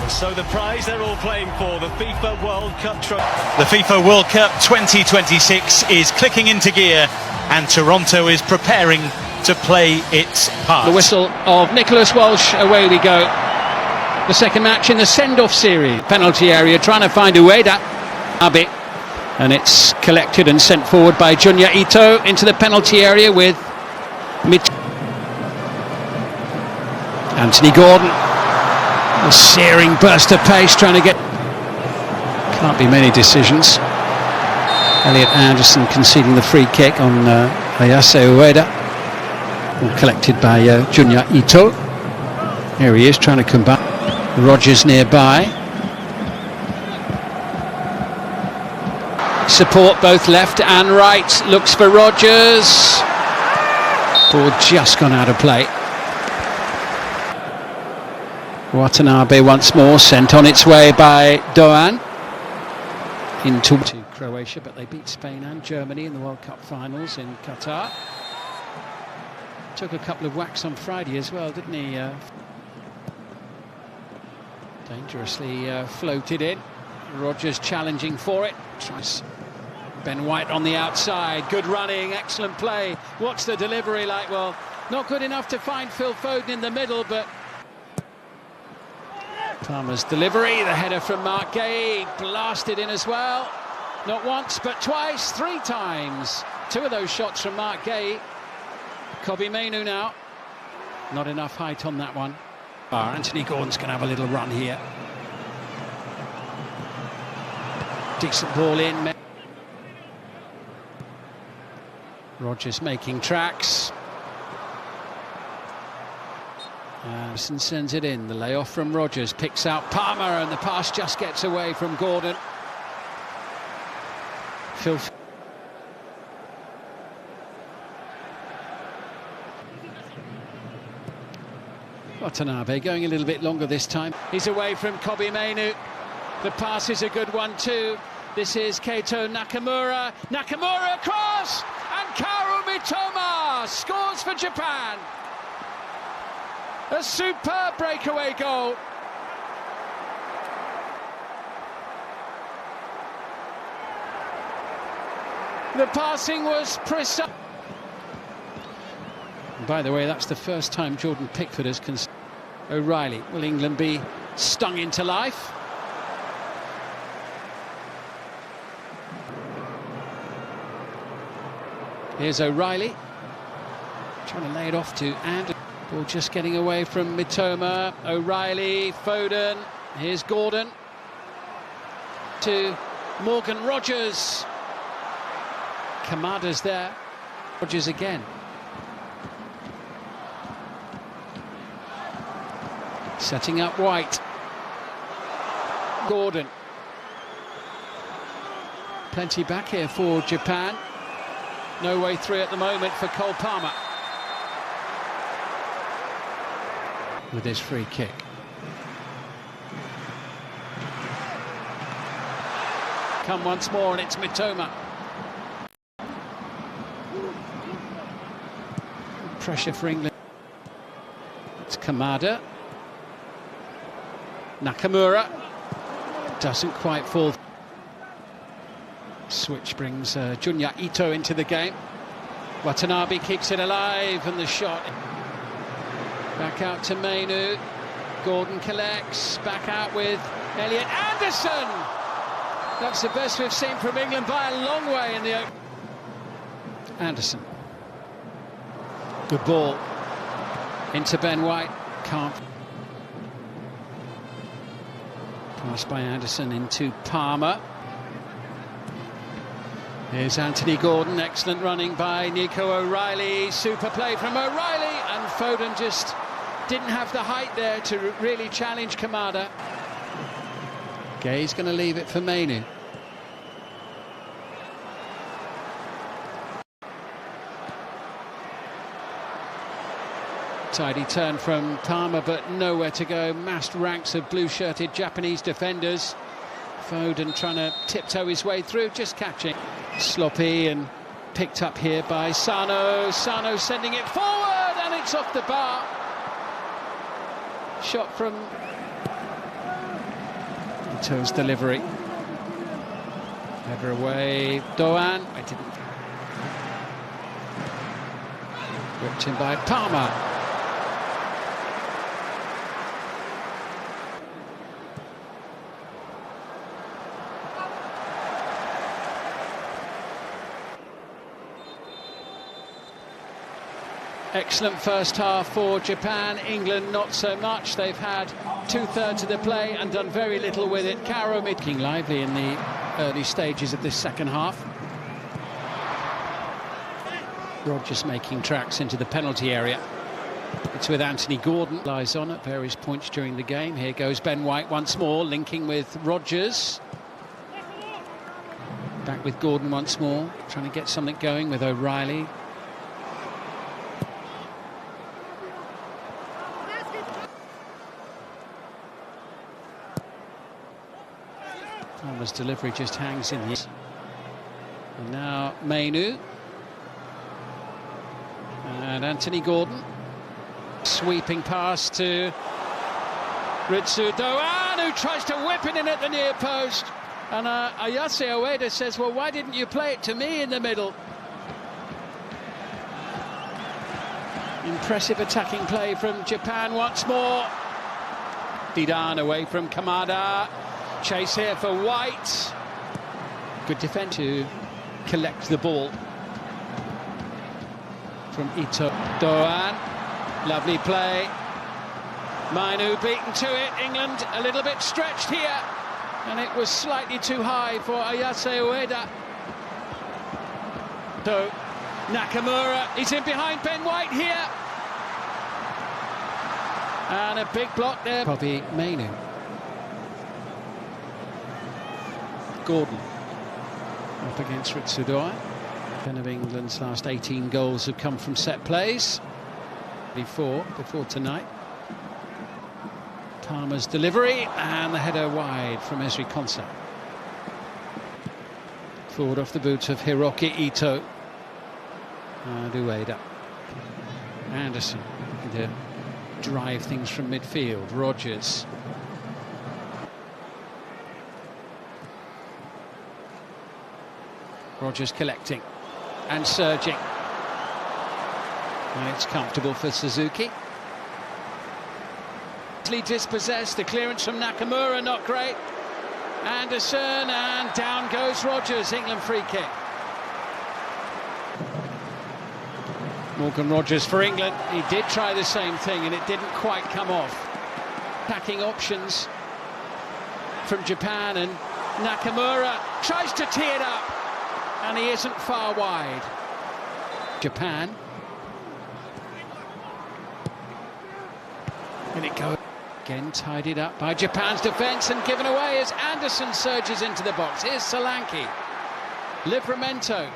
So the prize they're all playing for, the FIFA World Cup trophy. The FIFA World Cup 2026 is clicking into gear and Toronto is preparing to play its part. The whistle of Nicholas Walsh, away we go. The second match in the send-off series. Penalty area, trying to find Ueda. Abe. And it's collected and sent forward by Junya Ito into the penalty area with Anthony Gordon. A searing burst of pace, trying to get... Can't be many decisions. Elliot Anderson conceding the free kick on Ayase Ueda. All collected by Junya Ito. Here he is trying to come back. Rogers nearby. Support both left and right. Looks for Rogers. Ball just gone out of play. Watanabe once more, sent on its way by Doan into Croatia, but they beat Spain and Germany in the World Cup finals in Qatar. Took a couple of whacks on Friday as well, didn't he? Dangerously floated in. Rogers challenging for it. Tries Ben White on the outside. Good running, excellent play. What's the delivery like? Well, not good enough to find Phil Foden in the middle, but Palmer's delivery, the header from Mark Gay, blasted in as well. Not once, but twice, 3 times. 2 of those shots from Mark Gay. Kobbie Mainoo now. Not enough height on that one. Anthony Gordon's going to have a little run here. Decent ball in. Rogers making tracks. Anderson sends it in. The layoff from Rogers picks out Palmer, and the pass just gets away from Gordon. Phil. Watanabe going a little bit longer this time. He's away from Kobbie Mainoo. The pass is a good one too. This is Keito Nakamura. Nakamura across, and Kaoru Mitoma scores for Japan. A superb breakaway goal. The passing was precise. By the way, that's the first time Jordan Pickford has conceded. O'Reilly, will England be stung into life? Here's O'Reilly, trying to lay it off to Anderson. Ball just getting away from Mitoma. O'Reilly, Foden. Here's Gordon to Morgan Rogers. Kamada's there. Rogers again. Setting up White. Gordon. Plenty back here for Japan. No way through at the moment for Cole Palmer. With his free kick. Come once more, and it's Mitoma. Pressure for England. It's Kamada. Nakamura doesn't quite fall. Switch brings Junya Ito into the game. Watanabe keeps it alive, and the shot back out to Mainoo. Gordon collects, back out with Elliot Anderson. That's the best we've seen from England by a long way in the... Anderson. Good ball into Ben White. Can't. Pass by Anderson into Palmer. Here's Anthony Gordon. Excellent running by Nico O'Reilly. Super play from O'Reilly, and Foden just didn't have the height there to really challenge Kamada. Gay's going to leave it for Mainoo. Tidy turn from Palmer, but nowhere to go. Massed ranks of blue-shirted Japanese defenders. Foden trying to tiptoe his way through, just catching. Sloppy and picked up here by Sano. Sano sending it forward, and it's off the bar. Shot from Ito's delivery. Header away. Doan. I didn't. Whipped in by Palmer. Excellent first half for Japan. England not so much. They've had 2/3 of the play and done very little with it. Caro making lively in the early stages of this second half. Rogers making tracks into the penalty area. It's with Anthony Gordon. Lies on at various points during the game. Here goes Ben White once more, linking with Rogers. Back with Gordon once more, trying to get something going with O'Reilly. Palmer's delivery just hangs in here. And now Mainu. And Anthony Gordon. Sweeping pass to Ritsu Doan, who tries to whip it in at the near post. And Ayase Ueda says, well, why didn't you play it to me in the middle? Impressive attacking play from Japan once more. Didan away from Kamada. Chase here for White. Good defence to collect the ball from Ito. Doan, lovely play. Mainu beaten to it. England a little bit stretched here, and it was slightly too high for Ayase Ueda. So Nakamura, he's in behind Ben White here. And a big block there. Probably Mainu. Gordon up against Ritsudoai. 10 of England's last 18 goals have come from set plays. Before tonight. Palmer's delivery and the header wide from Esri Konsa. Forward off the boots of Hiroki Ito. And Ueda. Anderson to drive things from midfield. Rogers. Rogers collecting and surging. And it's comfortable for Suzuki. Dispossessed, the clearance from Nakamura not great. Anderson, and down goes Rogers. England free kick. Morgan Rogers for England. He did try the same thing and it didn't quite come off. Attacking options from Japan, and Nakamura tries to tee it up. And he isn't far wide. Japan. And it goes. Again tidied up by Japan's defence and given away as Anderson surges into the box. Here's Solanke. Livramento.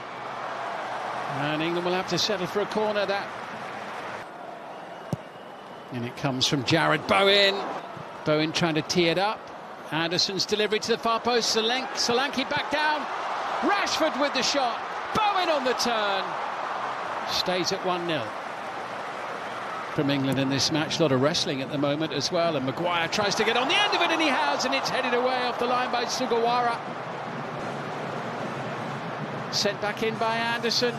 And England will have to settle for a corner. That. And it comes from Jared Bowen. Bowen trying to tee it up. Anderson's delivery to the far post. Solanke back down. Rashford with the shot. Bowen on the turn. Stays at 1-0. From England in this match. A lot of wrestling at the moment as well. And Maguire tries to get on the end of it, and he has, and it's headed away off the line by Sugawara. Sent back in by Anderson.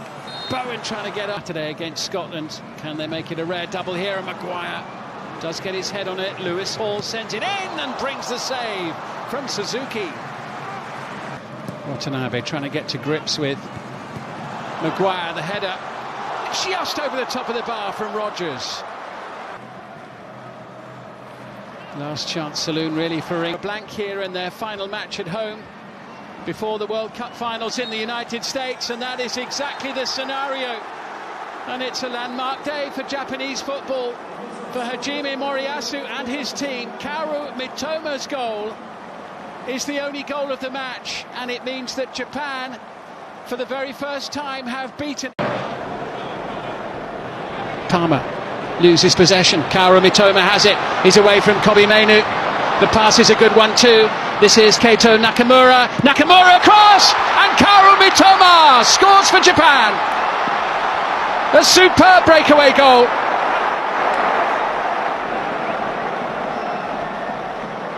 Bowen trying to get up today against Scotland. Can they make it a rare double here? And Maguire does get his head on it. Lewis Hall sends it in and brings the save from Suzuki. Watanabe trying to get to grips with Maguire, the header. Just over the top of the bar from Rogers. Last chance saloon really for England. Blank here in their final match at home before the World Cup finals in the United States, and that is exactly the scenario. And it's a landmark day for Japanese football, for Hajime Moriyasu and his team. Kaoru Mitoma's goal is the only goal of the match, and it means that Japan, for the very first time, have beaten. Palmer loses possession. Kaoru Mitoma has it. He's away from Kobe Mainu. The pass is a good one too. This is Keito Nakamura. Nakamura across, and Kaoru Mitoma scores for Japan. A superb breakaway goal.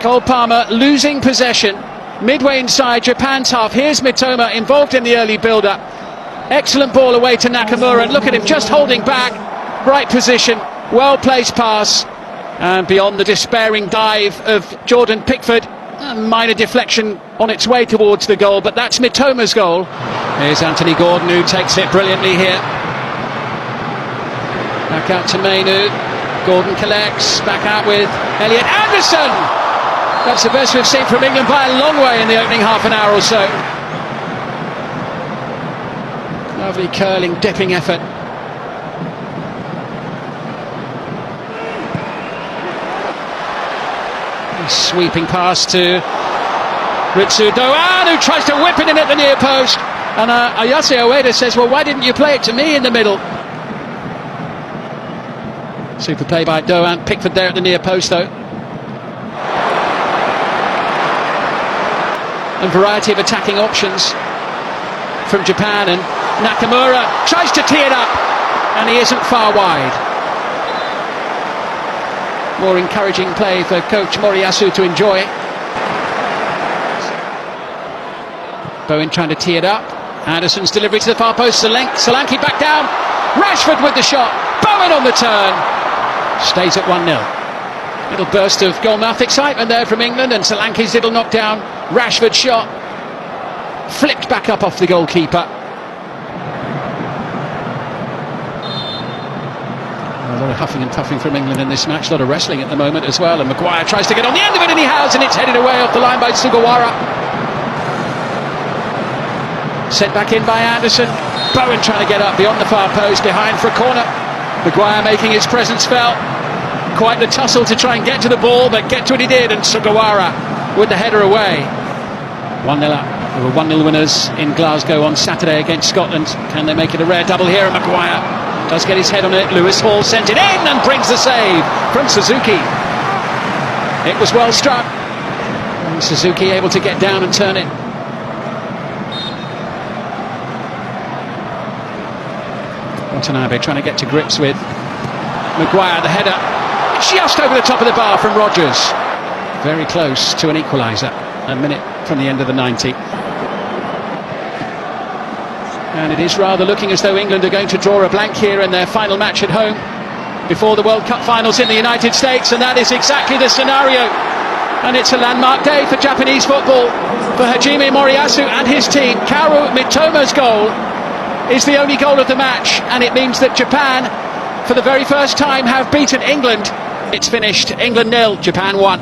Cole Palmer losing possession midway inside Japan's half. Here's Mitoma involved in the early build-up. Excellent ball away to Nakamura, and look at him just holding back. Right position, well-placed pass, and beyond the despairing dive of Jordan Pickford. A minor deflection on its way towards the goal, but that's Mitoma's goal. Here's Anthony Gordon, who takes it brilliantly here. Back out to Mainu. Gordon collects, back out with Elliot Anderson. That's the best we've seen from England by a long way in the opening half an hour or so. Lovely curling, dipping effort. A sweeping pass to Ritsu Doan, who tries to whip it in at the near post. And Ayase Ueda says, well, why didn't you play it to me in the middle? Super play by Doan. Pickford there at the near post, though. And variety of attacking options from Japan, and Nakamura tries to tee it up, and he isn't far wide. More encouraging play for coach Moriyasu to enjoy. Bowen trying to tee it up. Anderson's delivery to the far post. Solanke back down. Rashford with the shot. Bowen on the turn. Stays at 1-0. Little burst of goalmouth excitement there from England, and Solanke's little knockdown. Rashford shot flicked back up off the goalkeeper. A lot of huffing and puffing from England in this match. A lot of wrestling at the moment as well, and Maguire tries to get on the end of it, and he has, and it's headed away off the line by Sugawara. Sent back in by Anderson. Bowen trying to get up beyond the far post, behind for a corner. Maguire making his presence felt. Quite the tussle to try and get to the ball, but get to it he did, and Sugawara with the header away. 1-0 up. They were 1-0 winners in Glasgow on Saturday against Scotland. Can they make it a rare double here? And Maguire does get his head on it. Lewis Hall sent it in and brings the save from Suzuki. It was well struck, and Suzuki able to get down and turn it. Watanabe trying to get to grips with Maguire, the header just over the top of the bar from Rodgers. Very close to an equaliser, a minute from the end of the 90. And it is rather looking as though England are going to draw a blank here in their final match at home before the World Cup finals in the United States, and that is exactly the scenario. And it's a landmark day for Japanese football, for Hajime Moriyasu and his team. Kaoru Mitoma's goal is the only goal of the match, and it means that Japan, for the very first time, have beaten England. It's finished. England 0, Japan 1.